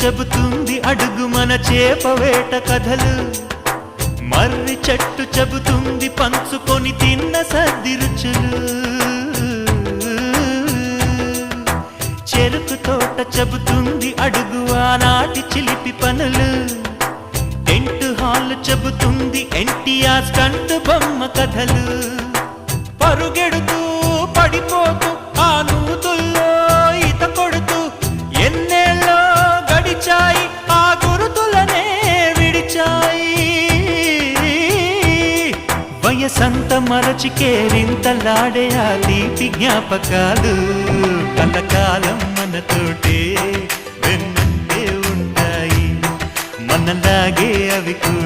చెబుతుంది అడుగు మన చేపవేట కథలు, మర్రి చెట్టు చెబుతుంది పంచుకొని తిన్న సద్ది రుచులు, చెరుకు తోట చెబుతుంది అడుగు ఆనాటి చిలిపి పనులు, టెంట్ హాల్ చెబుతుంది ఎన్టీఆర్ స్టంట్ బొమ్మ కథలు, పరుగెడుతూ పడిపోతూ ఆ నూతుల్లో ఈత కొడుతూ ఎన్నేళ్ళో గడిచాయి ఆ గురుతులనే విడిచాయి. వయసంత మరచి కేరింతలాడే ఆ తీపి జ్ఞాపకాలు కలకాలం మనతోటే వెన్నంటే ఉంటాయి, మనలాగే అవి